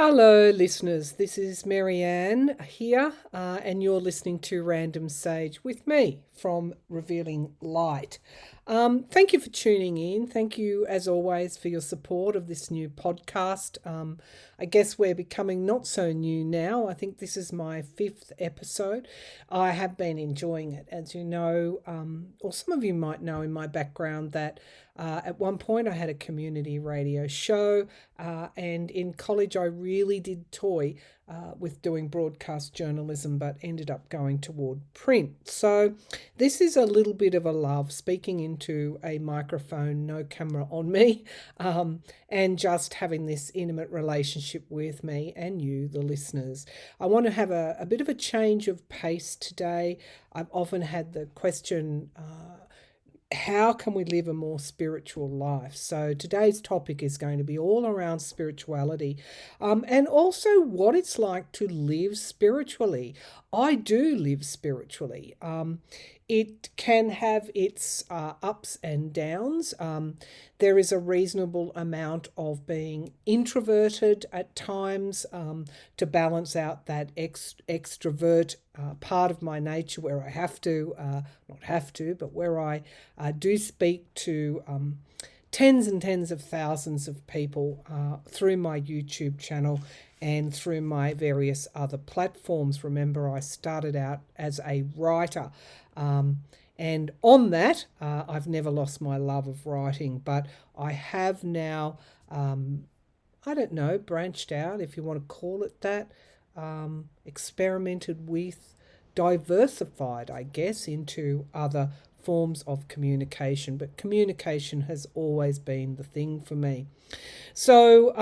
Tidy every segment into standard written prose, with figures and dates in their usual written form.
Hello, listeners. This is Marianne here, and you're listening to Random Sage with me from Revealing Light. Thank you for tuning in. Thank you, as always, for your support of this new podcast. I guess we're becoming not so new now. I think this is my fifth episode. I have been enjoying it. As you know, or some of you might know in my background, that at one point I had a community radio show, and in college I really did toy with doing broadcast journalism, but ended up going toward print. So this is a little bit of a love, speaking into a microphone, no camera on me, and just having this intimate relationship with me and you, the listeners. I want to have a bit of a change of pace today. I've often had the question, how can we live a more spiritual life? So today's topic is going to be all around spirituality, and also what it's like to live spiritually. I do live spiritually. It can have its ups and downs. There is a reasonable amount of being introverted at times, to balance out that extrovert part of my nature, where I have to, not have to, but where I do speak to tens and tens of thousands of people through my YouTube channel and through my various other platforms. Remember, I started out as a writer. And on that, I've never lost my love of writing, but I have now, I don't know, branched out, if you want to call it that, experimented with, diversified, I guess, into other forms of communication. But communication has always been the thing for me. So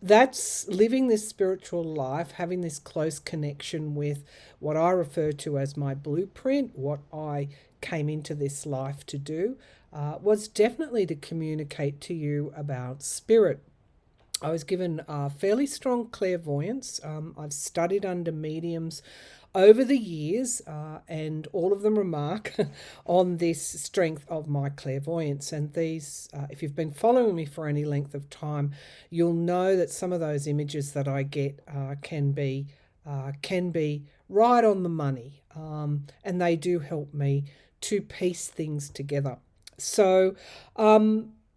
that's living this spiritual life, having this close connection with what I refer to as my blueprint, what I came into this life to do, was definitely to communicate to you about spirit. I was given fairly strong clairvoyance. I've studied under mediums over the years, and all of them remark on this strength of my clairvoyance. And these, if you've been following me for any length of time, you'll know that some of those images that I get can be right on the money, and they do help me to piece things together. So,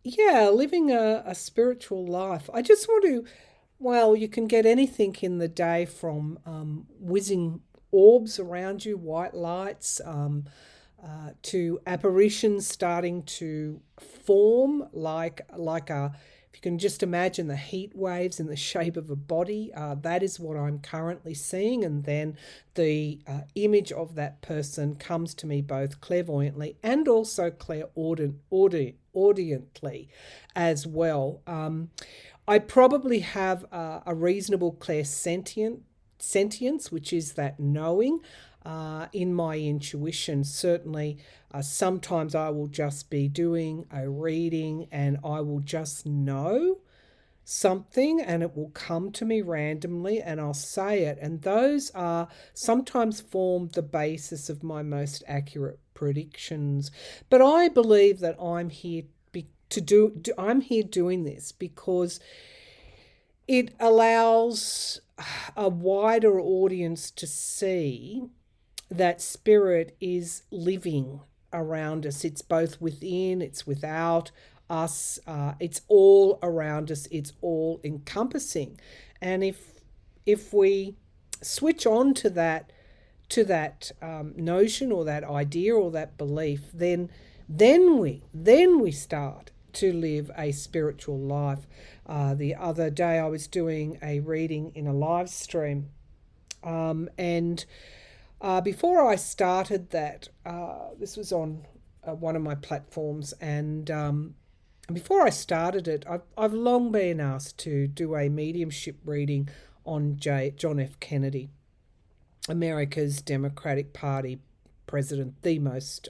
yeah, living a spiritual life. I just want to, well, you can get anything in the day from whizzing orbs around you, white lights, to apparitions starting to form like a, if you can just imagine the heat waves in the shape of a body, that is what I'm currently seeing. And then the image of that person comes to me both clairvoyantly and also clairaudiently as well. I probably have a reasonable sentience, which is that knowing in my intuition. Certainly, sometimes I will just be doing a reading and I will just know something and it will come to me randomly and I'll say it. And those are sometimes form the basis of my most accurate predictions. But I believe that I'm here I'm here doing this because it allows a wider audience to see that spirit is living around us. It's both within, it's without us, it's all around us, it's all encompassing. And if we switch on to that notion or that idea or that belief, then we start to live a spiritual life. The other day I was doing a reading in a live stream, and before I started that, this was on one of my platforms, and before I started it, I've long been asked to do a mediumship reading on John F. Kennedy, America's Democratic Party president,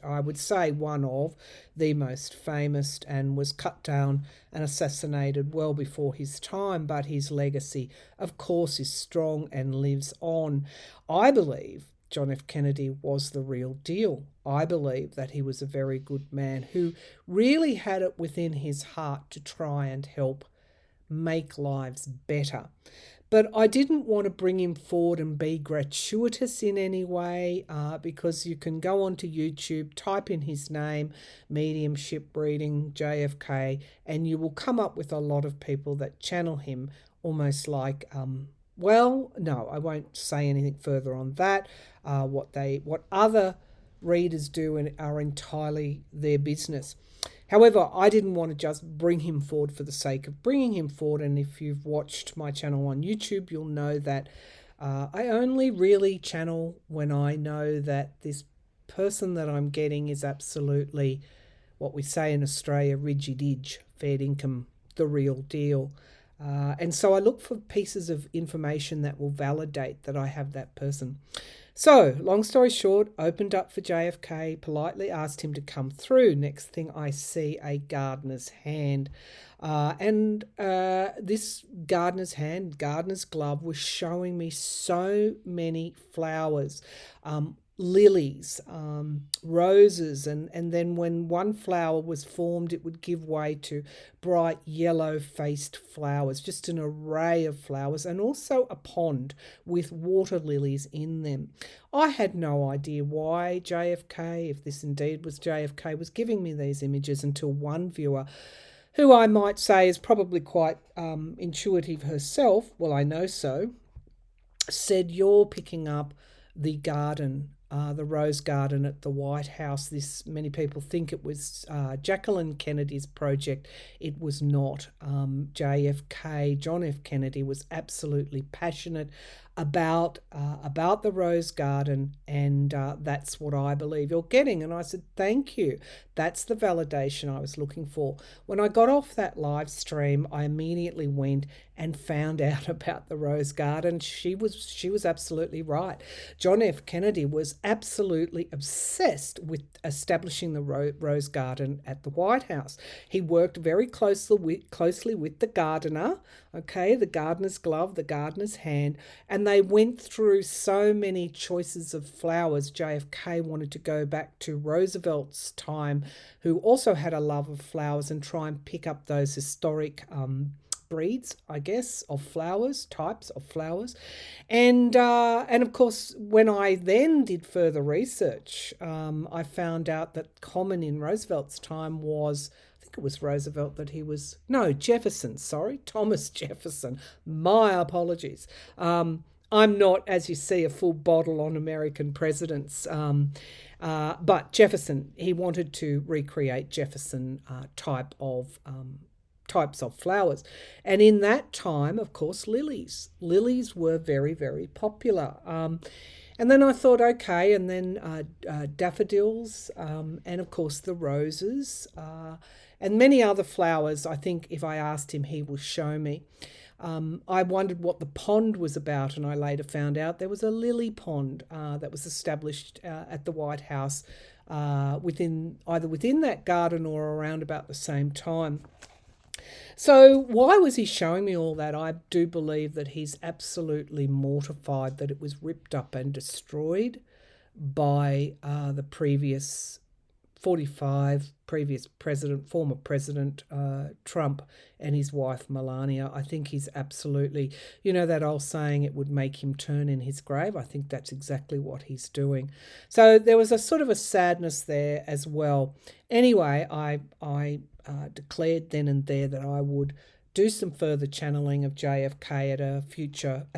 I would say one of the most famous, and was cut down and assassinated well before his time, but his legacy, of course, is strong and lives on. I believe John F. Kennedy was the real deal. I believe that he was a very good man who really had it within his heart to try and help make lives better. But I didn't want to bring him forward and be gratuitous in any way, because you can go onto YouTube, type in his name, mediumship reading JFK, and you will come up with a lot of people that channel him almost like, well, no, I won't say anything further on that. What other readers do and are entirely their business. However, I didn't want to just bring him forward for the sake of bringing him forward. And if you've watched my channel on YouTube, you'll know that I only really channel when I know that this person that I'm getting is absolutely what we say in Australia, ridgy-dig, fair income, the real deal. And so I look for pieces of information that will validate that I have that person. So, long story short, opened up for JFK, politely asked him to come through. Next thing I see, a gardener's hand. This gardener's hand, gardener's glove, was showing me so many flowers. Lilies, roses, and then when one flower was formed, it would give way to bright yellow-faced flowers, just an array of flowers, and also a pond with water lilies in them. I had no idea why JFK, if this indeed was JFK, was giving me these images until one viewer, who I might say is probably quite intuitive herself, well, I know so, said, "You're picking up the garden, the rose garden at the White House. This, many people think it was Jacqueline Kennedy's project. It was not. JFK, John F. Kennedy, was absolutely passionate about the rose garden, and that's what I believe you're getting." And I said, "Thank you. That's the validation I was looking for." When I got off that live stream, I immediately went and found out about the rose garden. She was absolutely right. John F. Kennedy was absolutely obsessed with establishing the rose garden at the White House. He worked very closely with the gardener, the gardener's glove, the gardener's hand, and they went through so many choices of flowers. JFK wanted to go back to Roosevelt's time, who also had a love of flowers, and try and pick up those historic breeds, I guess, of flowers, types of flowers. And of course, when I then did further research, I found out that common in Roosevelt's time was, I think it was Roosevelt that he was, no, Jefferson, sorry, Thomas Jefferson. My apologies. I'm not, as you see, a full bottle on American presidents. But Jefferson, he wanted to recreate Jefferson types of flowers. And in that time, of course, lilies were very, very popular. And then I thought, okay, and then daffodils, and of course the roses, and many other flowers. I think if I asked him, he will show me. I wondered what the pond was about, and I later found out there was a lily pond that was established at the White House within that garden or around about the same time. So why was he showing me all that? I do believe that he's absolutely mortified that it was ripped up and destroyed by the previous former President Trump and his wife Melania. I think he's absolutely, that old saying, it would make him turn in his grave. I think that's exactly what he's doing. So there was a sort of a sadness there as well. Anyway, I declared then and there that I would do some further channeling of JFK at a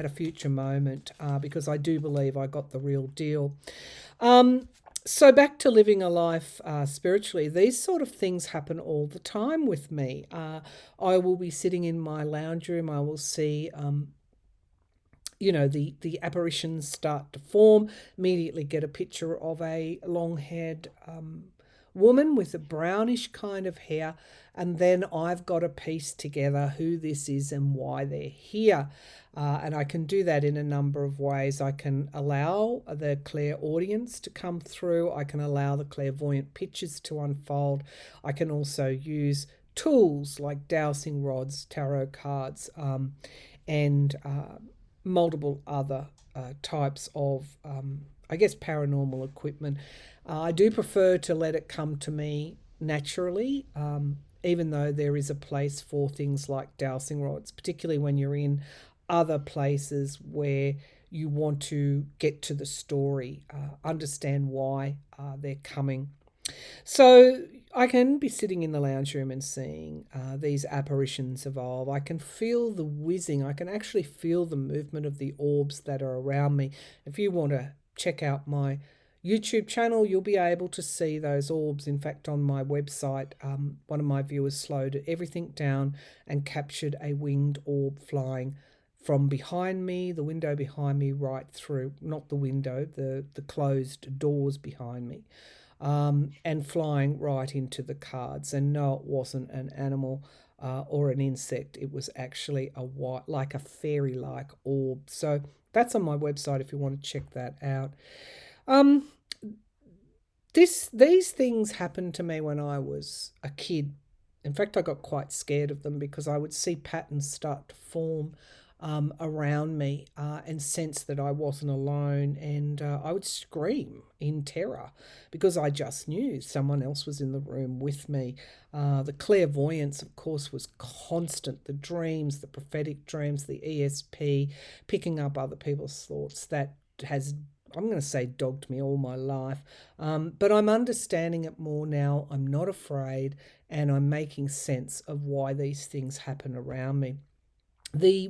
future moment, because I do believe I got the real deal. So back to living a life spiritually, these sort of things happen all the time with me. I will be sitting in my lounge room. I will see, the apparitions start to form, immediately get a picture of a long-haired woman with a brownish kind of hair, and then I've got to piece together who this is and why they're here. And I can do that in a number of ways. I can allow the Clair audience to come through. I can allow the clairvoyant pictures to unfold. I can also use tools like dowsing rods, tarot cards, and multiple other types of, paranormal equipment. I do prefer to let it come to me naturally, even though there is a place for things like dowsing rods, particularly when you're in other places where you want to get to the story, understand why they're coming. So I can be sitting in the lounge room and seeing these apparitions evolve. I can feel the whizzing. I can actually feel the movement of the orbs that are around me. If you want to check out my YouTube channel, you'll be able to see those orbs. In fact, on my website, one of my viewers slowed everything down and captured a winged orb flying from behind me, the window behind me, right through, not the window, the closed doors behind me, and flying right into the cards. And no, it wasn't an animal or an insect. It was actually a white, like a fairy-like orb. So that's on my website if you want to check that out. These things happened to me when I was a kid. In fact, I got quite scared of them because I would see patterns start to form around me and sense that I wasn't alone, and I would scream in terror because I just knew someone else was in the room with me. The clairvoyance, of course, was constant. The dreams, the prophetic dreams, the ESP, picking up other people's thoughts, that has, I'm going to say, dogged me all my life. But I'm understanding it more now. I'm not afraid, and I'm making sense of why these things happen around me.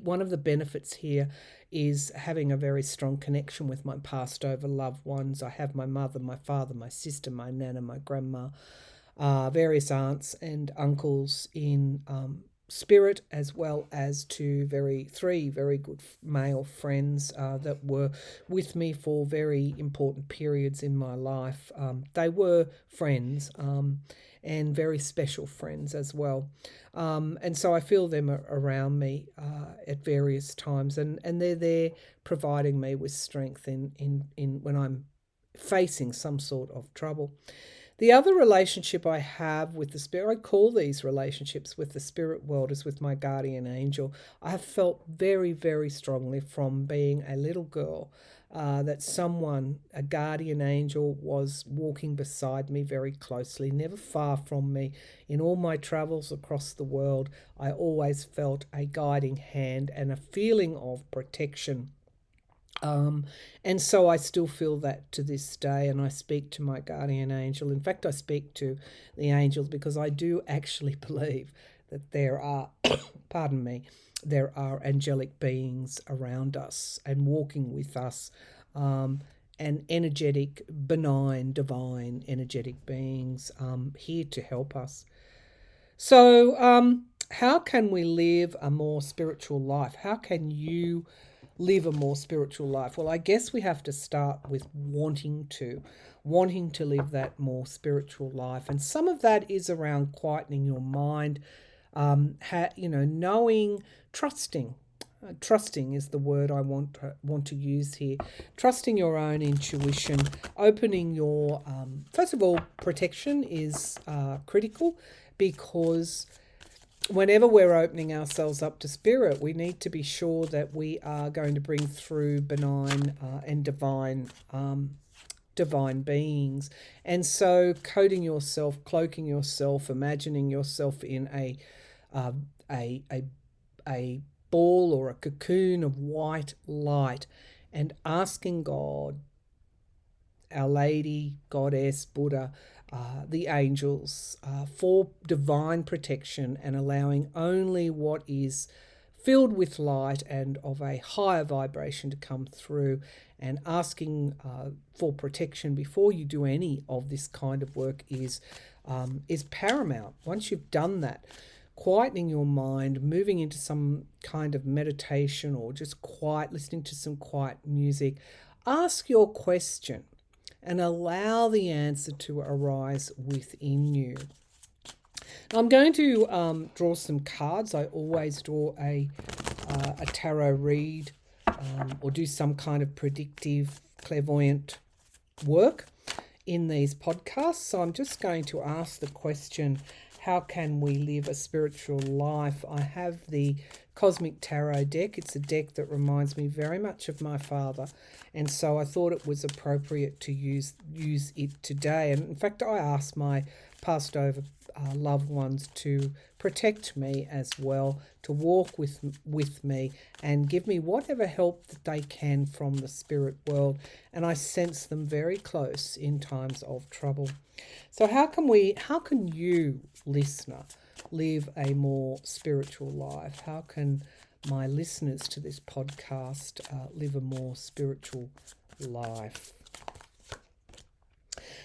One of the benefits here is having a very strong connection with my passed over loved ones. I have my mother, my father, my sister, my nana, my grandma, various aunts and uncles in spirit, as well as three very good male friends that were with me for very important periods in my life. They were friends, and very special friends as well. And so I feel them around me at various times, and they're there providing me with strength in when I'm facing some sort of trouble. The other relationship I have with the spirit, I call these relationships with the spirit world, is with my guardian angel. I have felt very, very strongly from being a little girl that someone, a guardian angel, was walking beside me very closely, never far from me. In all my travels across the world, I always felt a guiding hand and a feeling of protection. And so I still feel that to this day, and I speak to my guardian angel. In fact, I speak to the angels because I do actually believe that there are, pardon me, there are angelic beings around us and walking with us, and energetic, benign, divine, energetic beings here to help us. So how can we live a more spiritual life? How can you live a more spiritual life? Well, I guess we have to start with wanting to live that more spiritual life. And some of that is around quietening your mind, knowing, trusting. Trusting is the word I want to use here. Trusting your own intuition, opening your, first of all, protection is critical, because whenever we're opening ourselves up to spirit, we need to be sure that we are going to bring through benign and divine beings. And so cloaking yourself, imagining yourself in a ball or a cocoon of white light, and asking God, Our Lady, Goddess, Buddha, the angels, for divine protection, and allowing only what is filled with light and of a higher vibration to come through, and asking for protection before you do any of this kind of work is paramount. Once you've done that, quietening your mind, moving into some kind of meditation, or just listening to some quiet music, ask your question and allow the answer to arise within you. Now, I'm going to draw some cards. I always draw a tarot read or do some kind of predictive clairvoyant work in these podcasts. So I'm just going to ask the question, how can we live a spiritual life? I have the Cosmic Tarot deck. It's a deck that reminds me very much of my father, and so I thought it was appropriate to use it today. And in fact, I asked my passed over loved ones to protect me as well, to walk with me and give me whatever help that they can from the spirit world. And I sense them very close in times of trouble. So how can you, listener, live a more spiritual life? How can my listeners to this podcast live a more spiritual life?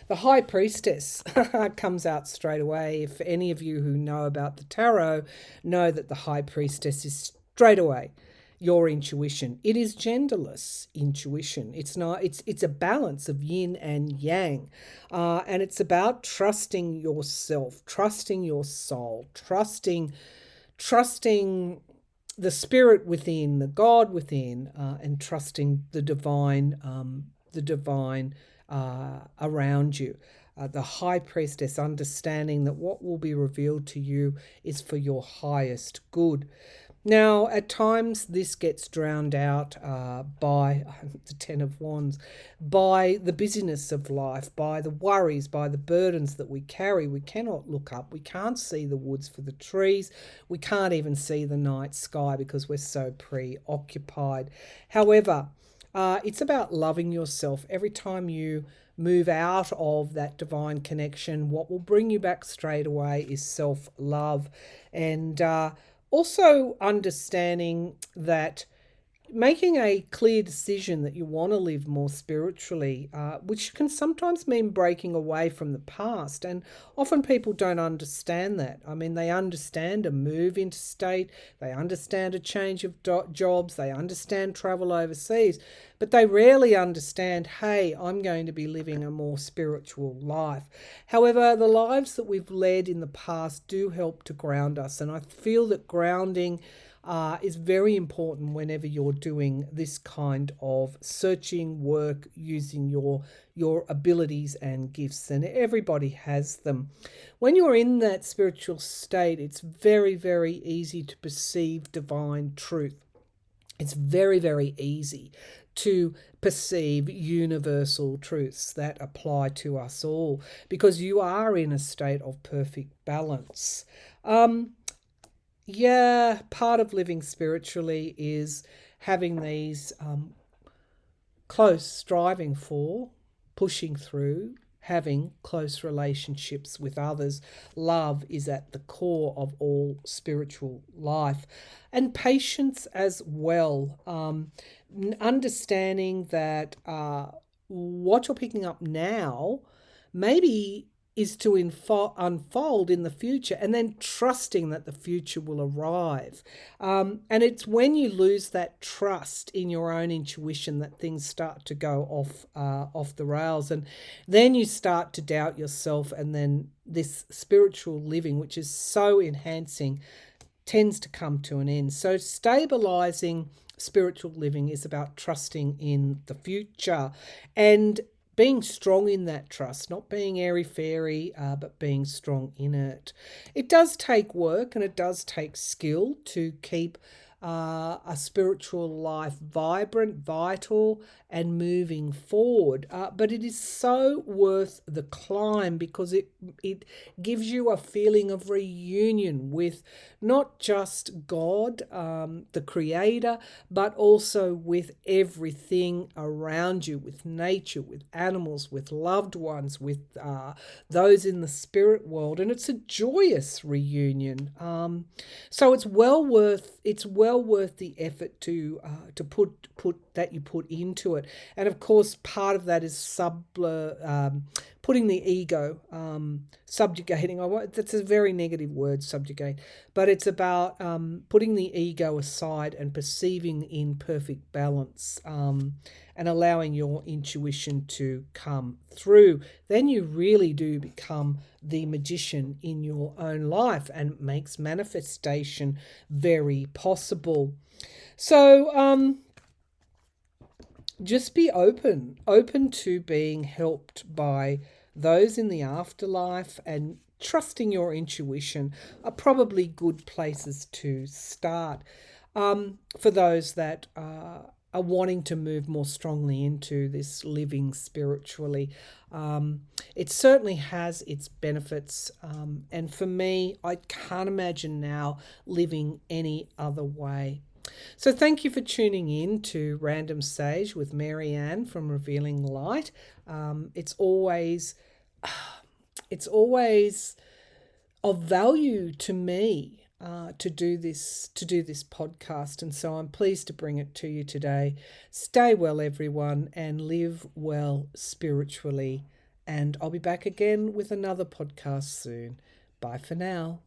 The High Priestess comes out straight away. If any of you who know about the tarot know that the High Priestess is straight away your intuition. It is genderless intuition. It's not. It's a balance of yin and yang, and it's about trusting yourself, trusting your soul, trusting the spirit within, the God within, and trusting the divine around you. The High Priestess, understanding that what will be revealed to you is for your highest good. Now, at times this gets drowned out by the Ten of Wands, by the busyness of life, by the worries, by the burdens that we carry. We cannot look up. We can't see the woods for the trees. We can't even see the night sky because we're so preoccupied. However, it's about loving yourself. Every time you move out of that divine connection, what will bring you back straight away is self-love. And also understanding that making a clear decision that you want to live more spiritually, which can sometimes mean breaking away from the past. And often people don't understand that. I mean, they understand a move interstate, they understand a change of jobs, they understand travel overseas, but they rarely understand, hey, I'm going to be living a more spiritual life. However, the lives that we've led in the past do help to ground us. And I feel that grounding is very important whenever you're doing this kind of searching work using your abilities and gifts, and everybody has them. When you're in that spiritual state, it's very, very easy to perceive divine truth. It's very, very easy to perceive universal truths that apply to us all because you are in a state of perfect balance. Part of living spiritually is having these close striving for, pushing through, having close relationships with others. Love is at the core of all spiritual life. And patience as well. Understanding that what you're picking up now maybe is to unfold in the future, and then trusting that the future will arrive. And it's when you lose that trust in your own intuition that things start to go off the rails, and then you start to doubt yourself, and then this spiritual living, which is so enhancing, tends to come to an end. So stabilizing spiritual living is about trusting in the future and being strong in that trust, not being airy-fairy, but being strong in it. It does take work and it does take skill to keep a spiritual life vibrant, vital, and moving forward. But it is so worth the climb because it gives you a feeling of reunion with not just God, the Creator, but also with everything around you, with nature, with animals, with loved ones, with those in the spirit world. And it's a joyous reunion. So it's well worth the effort to put into it. And of course, part of that is putting the ego, subjugating. That's a very negative word, subjugate, but it's about putting the ego aside and perceiving in perfect balance, and allowing your intuition to come through. Then you really do become the magician in your own life, and it makes manifestation very possible. So just be open to being helped by those in the afterlife, and trusting your intuition are probably good places to start. For those that are wanting to move more strongly into this living spiritually. It certainly has its benefits. And for me, I can't imagine now living any other way. So thank you for tuning in to Random Sage with Marianne from Revealing Light. It's always of value to me to do this podcast, and so I'm pleased to bring it to you today. Stay well, everyone, and live well spiritually. And I'll be back again with another podcast soon. Bye for now.